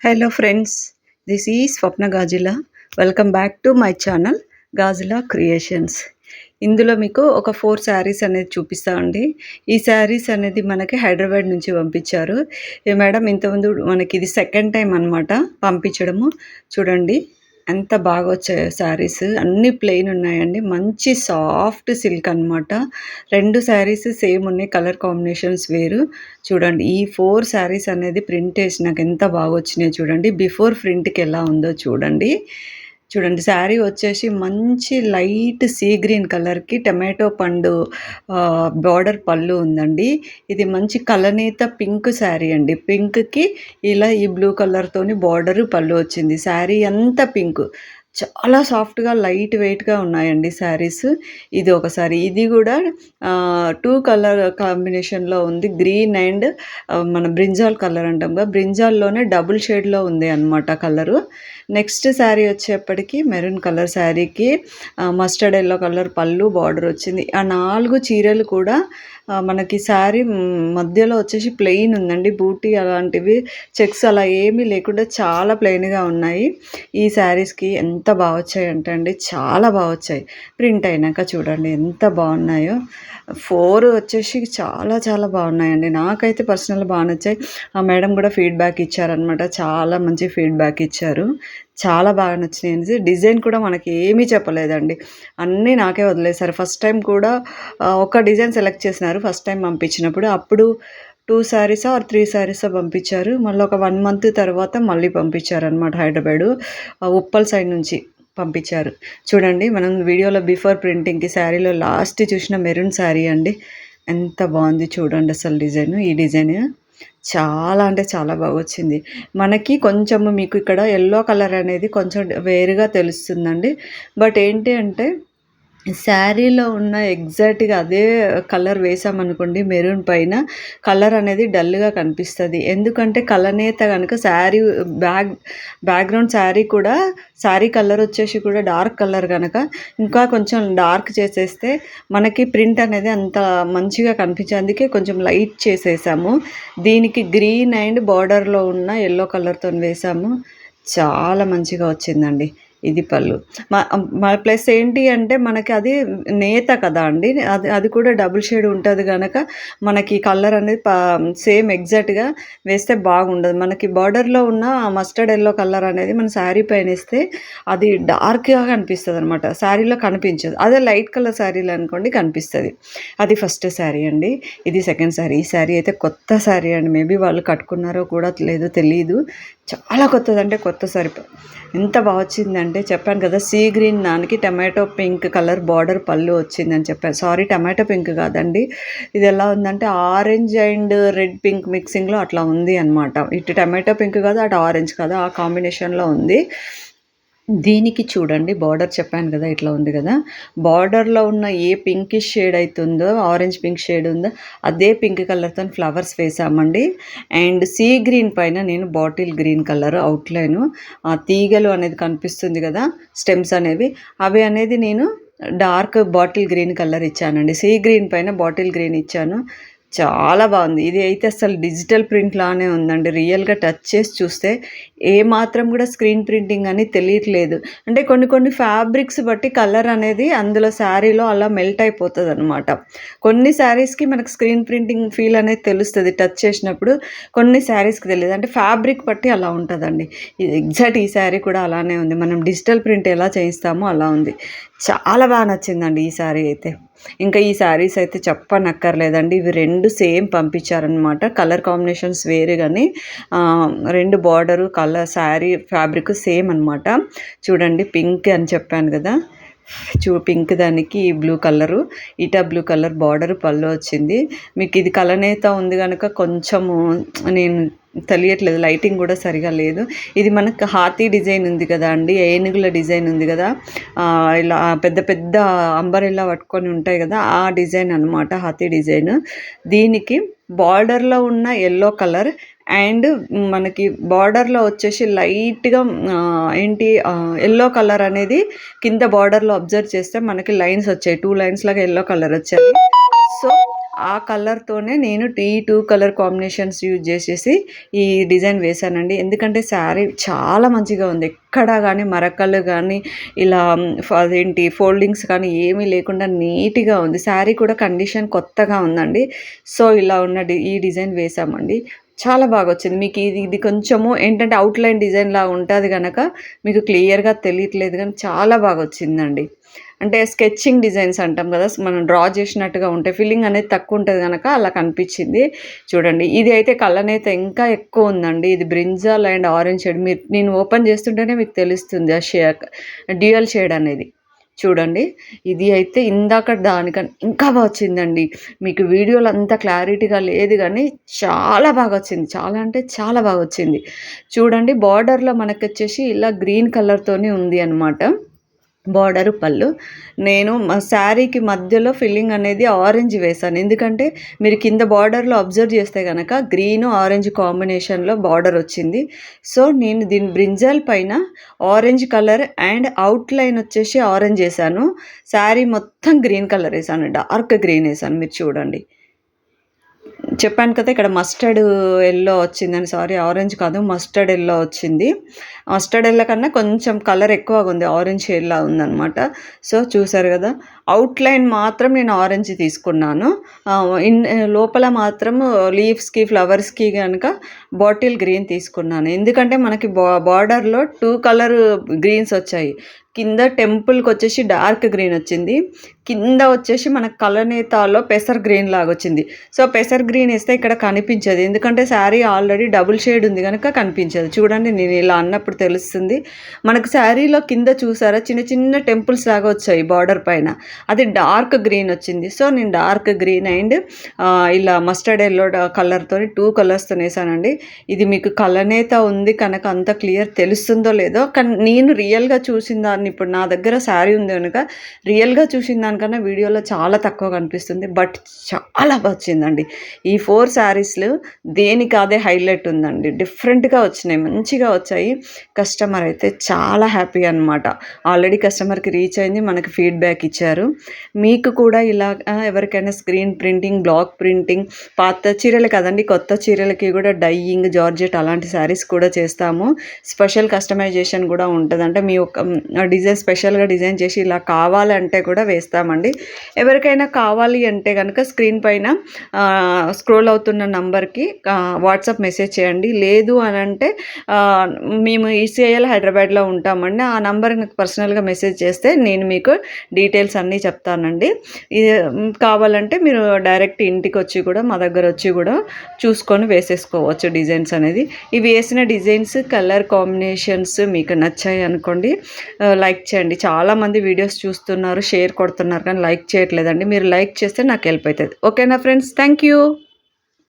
Hello friends, this is Swapna Gajila. Welcome back to my channel Gajila Creations. ఇందులో మీకు ఒక 4 శారీస్ అనేది చూపిస్తా అండి. ఈ శారీస్ అనేది మనకి హైదరాబాద్ నుంచి పంపించారు. మేడం ఇంతకుముందు మనకి ఇది సెకండ్ టైం అనమాట పంపించడము. చూడండి ఎంత బాగా వచ్చాయో శారీస్. అన్నీ ప్లెయిన్ ఉన్నాయండి. మంచి సాఫ్ట్ సిల్క్ అనమాట. 2 శారీస్ సేమ్ ఉన్నాయి. కలర్ కాంబినేషన్స్ వేరు. చూడండి ఈ 4 శారీస్ అనేది ప్రింట్ వేసి నాకు ఎంత బాగా వచ్చినాయో చూడండి. బిఫోర్ ప్రింట్కి ఎలా ఉందో చూడండి. చూడండి శారీ వచ్చేసి మంచి లైట్ సీ గ్రీన్ కలర్కి టమాటో పండు బార్డర్ పళ్ళు ఉందండి. ఇది మంచి కలనేత పింక్ శారీ అండి. పింక్కి ఇలా ఈ బ్లూ కలర్తోని బార్డరు పళ్ళు వచ్చింది. శారీ అంతా పింక్, చాలా సాఫ్ట్గా లైట్ వెయిట్గా ఉన్నాయండి శారీస్. ఇది ఒక సారీ, ఇది కూడా 2 కలర్ కాంబినేషన్లో ఉంది. గ్రీన్ అండ్ మన బ్రింజాల్ కలర్ అంటాం కదా, బ్రింజాల్లోనే డబుల్ షేడ్లో ఉంది అనమాట కలరు. నెక్స్ట్ శారీ వచ్చేప్పటికి మెరూన్ కలర్ శారీకి మస్టర్డ్ ఎల్లో కలర్ పళ్ళు బార్డర్ వచ్చింది. ఆ 4 చీరలు కూడా మనకి శారీ మధ్యలో వచ్చేసి ప్లెయిన్ ఉందండి. బూటీ అలాంటివి చెక్స్ అలా ఏమీ లేకుండా చాలా ప్లెయిన్గా ఉన్నాయి. ఈ శారీస్కి ఎంత బాగా వచ్చాయి అంటే అండి, చాలా బాగా వచ్చాయి. ప్రింట్ అయినాక చూడండి ఎంత బాగున్నాయో. 4 వచ్చేసి చాలా చాలా బాగున్నాయండి. నాకైతే పర్సనల్ బాగా నచ్చాయి. ఆ మేడం కూడా ఫీడ్బ్యాక్ ఇచ్చారనమాట. చాలా మంచి ఫీడ్బ్యాక్ ఇచ్చారు. చాలా బాగా నచ్చినాయి. డిజైన్ కూడా మనకి ఏమీ చెప్పలేదండి, అన్నీ నాకే వదిలేశారు. ఫస్ట్ టైం కూడా ఒక డిజైన్ సెలెక్ట్ చేసినారు ఫస్ట్ టైం పంపించినప్పుడు. అప్పుడు 2 శారీసా ఆర్ 3 శారీసా పంపించారు. మళ్ళీ ఒక 1 మంత్ తర్వాత మళ్ళీ పంపించారనమాట. హైదరాబాదు ఉప్పల్ సైడ్ నుంచి పంపించారు. చూడండి మనం వీడియోలో బిఫోర్ ప్రింటింగ్కి శారీలో లాస్ట్ చూసిన మెరూన్ శారీ అండి. ఎంత బాగుంది చూడండి అసలు డిజైన్. ఈ డిజైన్ చాలా అంటే చాలా బాగా వచ్చింది. మనకి కొంచెము మీకు ఇక్కడ ఎల్లో కలర్ అనేది కొంచెం వేరుగా తెలుస్తుందండి. బట్ ఏంటి అంటే శారీలో ఉన్న ఎగ్జాక్ట్గా అదే కలర్ వేసామనుకోండి మెరూన్ పైన, కలర్ అనేది డల్గా కనిపిస్తుంది. ఎందుకంటే కలనేత కనుక శారీ బ్యాక్గ్రౌండ్ శారీ కూడా శారీ కలర్ వచ్చేసి కూడా డార్క్ కలర్ కనుక ఇంకా కొంచెం డార్క్ చేసేస్తే మనకి ప్రింట్ అనేది అంత మంచిగా కనిపించేందుకే అందుకే కొంచెం లైట్ చేసేసాము. దీనికి గ్రీన్ అండ్ బార్డర్లో ఉన్న ఎల్లో కలర్తో వేసాము. చాలా మంచిగా వచ్చిందండి. ఇది పళ్ళు. ప్లస్ ఏంటి అంటే మనకి అది నేత కదా అండి, అది కూడా డబుల్ షేడ్ ఉంటుంది కనుక మనకి కలర్ అనేది సేమ్ ఎగ్జాక్ట్గా వేస్తే బాగుండదు. మనకి బార్డర్లో ఉన్న మస్టర్డ్ ఎల్లో కలర్ అనేది మన శారీ పైన వేస్తే అది డార్క్గా కనిపిస్తుంది అనమాట. శారీలో కనిపించదు. అదే లైట్ కలర్ శారీలు అనుకోండి కనిపిస్తుంది. అది ఫస్ట్ శారీ అండి. ఇది సెకండ్ శారీ. ఈ శారీ అయితే కొత్త శారీ అండి. మేబీ వాళ్ళు కట్టుకున్నారో కూడా లేదో తెలియదు. చాలా కొత్తది అంటే కొత్త శారీ. ఎంత బాగా వచ్చిందంటే చెప్పాను కదా, సీ గ్రీన్ దానికి టమాటో పింక్ కలర్ బార్డర్ పళ్ళు వచ్చిందని చెప్పాను. సారీ, టమాటో పింక్ కాదండి. ఇది ఎలా ఉందంటే ఆరెంజ్ అండ్ రెడ్ పింక్ మిక్సింగ్లో అట్లా ఉంది అనమాట. ఇటు టమాటో పింక్ కాదు, అటు ఆరెంజ్ కాదు, ఆ కాంబినేషన్లో ఉంది. దీనికి చూడండి బార్డర్ చెప్పాను కదా ఇట్లా ఉంది కదా, బార్డర్లో ఉన్న ఏ పింకిష్ షేడ్ అవుతుందో, ఆరెంజ్ పింక్ షేడ్ ఉందో అదే పింక్ కలర్తో ఫ్లవర్స్ వేసామండి. అండ్ సీ గ్రీన్ పైన నేను బాటిల్ గ్రీన్ కలర్ అవుట్లైను, ఆ తీగలు అనేది కనిపిస్తుంది కదా, స్టెమ్స్ అనేవి, అవి అనేది నేను డార్క్ బాటిల్ గ్రీన్ కలర్ ఇచ్చానండి. సీ గ్రీన్ పైన బాటిల్ గ్రీన్ ఇచ్చాను. చాలా బాగుంది. ఇది అయితే అసలు డిజిటల్ ప్రింట్ లానే ఉందండి. రియల్గా టచ్ చేసి చూస్తే ఏమాత్రం కూడా స్క్రీన్ ప్రింటింగ్ అని తెలియట్లేదు. అంటే కొన్ని ఫ్యాబ్రిక్స్ బట్టి కలర్ అనేది అందులో శారీలో అలా మెల్ట్ అయిపోతుంది అనమాట. కొన్ని శారీస్కి మనకు స్క్రీన్ ప్రింటింగ్ ఫీల్ అనేది తెలుస్తుంది టచ్ చేసినప్పుడు, కొన్ని శారీస్కి తెలియదు. అంటే ఫ్యాబ్రిక్ బట్టి అలా ఉంటుందండి. ఇది ఎగ్జాక్ట్ ఈ శారీ కూడా అలానే ఉంది. మనం డిజిటల్ ప్రింట్ ఎలా చేయిస్తామో అలా ఉంది. చాలా బాగా నచ్చిందండి ఈ శారీ అయితే. ఇంకా ఈ శారీస్ అయితే చెప్పనక్కర్లేదండి. ఇవి 2 సేమ్ పంపించారనమాట. కలర్ కాంబినేషన్స్ వేరే కానీ 2 border colour sari fabric same అనమాట. చూడండి పింక్ అని చెప్పాను కదా, పింక్ దానికి బ్లూ కలరు, ఇటా బ్లూ కలర్ బార్డర్ పళ్ళు వచ్చింది. మీకు ఇది కలనేత ఉంది కనుక కొంచెము నేను తెలియట్లేదు, లైటింగ్ కూడా సరిగా లేదు. ఇది మనకు హాతీ డిజైన్ ఉంది కదా అండి, ఏనుగుల డిజైన్ ఉంది కదా, ఇలా పెద్ద పెద్ద అంబరెల్లా పట్టుకొని ఉంటాయి కదా, ఆ డిజైన్ అనమాట హాతీ డిజైన్. దీనికి బార్డర్లో ఉన్న ఎల్లో కలర్ అండ్ మనకి బార్డర్లో వచ్చేసి లైట్గా ఏంటి ఎల్లో కలర్ అనేది కింద బార్డర్లో అబ్జర్వ్ చేస్తే మనకి లైన్స్ వచ్చాయి. 2 లైన్స్ లాగా ఎల్లో కలర్ వచ్చాయి. సో ఆ కలర్‌తోనే నేను ఈ 2 కలర్ కాంబినేషన్స్ యూజ్ చేసేసి ఈ డిజైన్ వేశానండి. ఎందుకంటే శారీ చాలా మంచిగా ఉంది. ఎక్కడా గానీ మరకలు గానీ ఇలా అదేంటి ఫోల్డింగ్స్ కానీ ఏమీ లేకుండా నీట్‌గా ఉంది. శారీ కూడా కండిషన్ కొత్తగా ఉందండి. సో, ఇలా ఉన్న ఈ డిజైన్ వేశామండి. చాలా బాగొచ్చింది. మీకు ఇది కొంచెము ఏంటంటే అవుట్‌లైన్ డిజైన్‌లాగా ఉంటది గనక మీకు క్లియర్‌గా తెలియట్లేదు గానీ చాలా బాగొచ్చిందండి. అంటే స్కెచింగ్ డిజైన్స్ అంటాం కదా! మనం డ్రా చేసినట్టుగా ఉంటాయి. ఫిల్లింగ్ అనేది తక్కువుంటది గనక అలా కనిపిచ్చింది. చూడండి ఇది అయితే కలనేత ఇంకా ఎక్కువుందండి. ఇది బ్రింజాల్ అండ్ ఆరెంజ్ షేడ్ నేను ఓపెన్ చేస్తుంటేనే మీకు తెలుస్తుంది ఆ డ్యూయల్ షేడ్ అనేది. చూడండి. ఇది అయితే ఇందాక దానికన్నా ఇంకా బా వచ్చిందండి. మీకు వీడియోలో అంత క్లారిటీగా లేదు గానీ చాలా బాగొచ్చింది. చాలా అంటే చాలా బాగొచ్చింది. చూడండి బార్డర్‌లో మనకొచ్చేసి ఇలా గ్రీన్ కలర్‌తోని ఉంది అనమాట. బోర్డరు, పళ్ళు. నేను మా శారీకి మధ్యలో ఫిల్లింగ్ అనేది ఆరెంజ్ వేశాను. ఎందుకంటే మీరు కింద బోర్డర్‌లో అబ్జర్వ్ చేస్తే గనక గ్రీను, ఆరెంజ్ కాంబినేషన్‌లో బార్డర్ వచ్చింది. సో, నేను దీని బ్రింజాల్ పైన ఆరెంజ్ కలర్ అండ్ అవుట్‌లైన్ వచ్చేసి ఆరెంజ్ ఏశాను. శారీ మొత్తం గ్రీన్ కలర్ ఏశాను. డార్క్ గ్రీన్ ఏశాను. మీరు చూడండి. చెప్పాను కదా! ఇక్కడ మస్టర్డ్ యెల్లో వచ్చిందని. సారీ ఆరెంజ్ కాదు మస్టర్డ్ యెల్లో వచ్చింది. మస్టర్డ్ యెల్లో కన్నా కొంచెం కలర్ ఎక్కువగుంది. ఆరెంజ్ షేడ్‌లా ఉందనమాట. సో, చూసారు గదా! అవుట్‌లైన్ మాత్రం నేను ఆరెంజ్ తీసుకున్నాను. లోపల మాత్రం లీవ్స్‌కి, ఫ్లవర్స్‌కి గనక బాటిల్ గ్రీన్ తీసుకున్నాను. ఎందుకంటే మనకి బార్డర్‌లో 2 కలర్ గ్రీన్స్ వచ్చాయి. కింద టెంపుల్‌కొచ్చేసి డార్క్ గ్రీన్ వచ్చింది. కింద వచ్చేసి మనకు కలనేతాలో పెసర్ గ్రీన్ లాగొచ్చింది. సో, పెసర్ గ్రీన్ ఏస్తే ఇక్కడ కనిపించదు. ఎందుకంటే శారీ ఆల్రెడీ డబుల్ షేడ్ ఉంది గనక కనిపించదు. చూడండి నేను ఇలా అన్నప్పుడు తెలుస్తుంది. మనకు శారీలో కింద చూసారా చిన్న చిన్న టెంపుల్స్ లాగా వచ్చాయి బార్డర్ పైన. అది డార్క్ గ్రీన్ వచ్చింది. సో, నేను డార్క్ గ్రీన్ అండ్ ఇలా మస్టర్డ్ యెల్లో కలర్‌తోని 2 కలర్స్‌తోని ఏసానండి. ఇది మీకు కలనేత ఉంది కనుక అంత క్లియర్ తెలుస్తుందో లేదో కానీ నేను రియల్‌గా చూసిన దాన్ని ఇప్పుడు నా దగ్గర శారీ ఉంది గనుక రియల్‌గా చూసిన దానికన్నా వీడియోలో చాలా తక్కువ కనిపిస్తుంది. బట్ చాలా వచ్చిందండి. ఈ 4 శారీస్‌లు దేనికి అదే హైలైట్ ఉందండి. డిఫరెంట్‌గా వచ్చినాయి. మంచిగా వచ్చాయి. కస్టమర్ అయితే చాలా హ్యాపీ అనమాట. ఆల్రెడీ కస్టమర్‌కి రీచ్ అయింది. మనకి ఫీడ్‌బ్యాక్ ఇచ్చారు. మీకు కూడా ఇలా ఎవరికైనా స్క్రీన్ ప్రింటింగ్, బ్లాక్ ప్రింటింగ్ పాత చీరలు కదండీ కొత్త చీరలకి కూడా డైయింగ్, జార్జెట్ అలాంటి శారీస్ కూడా చేస్తాము. స్పెషల్ కస్టమైజేషన్ కూడా ఉంటది. అంటే మీ యొక్క డిజైన్ స్పెషల్‌గా డిజైన్ చేసి ఇలా కావాలంటే కూడా వేస్తామండి. ఎవరికైనా కావాలి అంటే గనక స్క్రీన్ పైన స్క్రోల్ అవుతున్న నంబర్‌కి వాట్సాప్ మెసేజ్ చేయండి. లేదు అనంటే మేము ఈసీఐఎల్ హైదరాబాద్‌లో ఉంటామండి. ఆ నంబర్‌కి నాకు పర్సనల్‌గా మెసేజ్ చేస్తే నేను మీకు డీటెయిల్స్ అన్నీ చెప్తానండి. ఇది కావాలంటే మీరు డైరెక్ట్ ఇంటికొచ్చి కూడా మా దగ్గరొచ్చి కూడా చూసుకొని వేసేసుకోవచ్చు డిజైన్స్ అనేది. ఈ వేసిన డిజైన్స్, కలర్ కాంబినేషన్స్ మీకు నచ్చాయి అనుకోండి లైక్ చేయండి. చాలామంది వీడియోస్ చూస్తున్నారు, షేర్ కొడుతున్నారు కానీ లైక్ చేయట్లేదండి. మీరు లైక్ చేస్తే నాకు హెల్ప్ అవుతది. ఓకేనా ఫ్రెండ్స్? Thank you.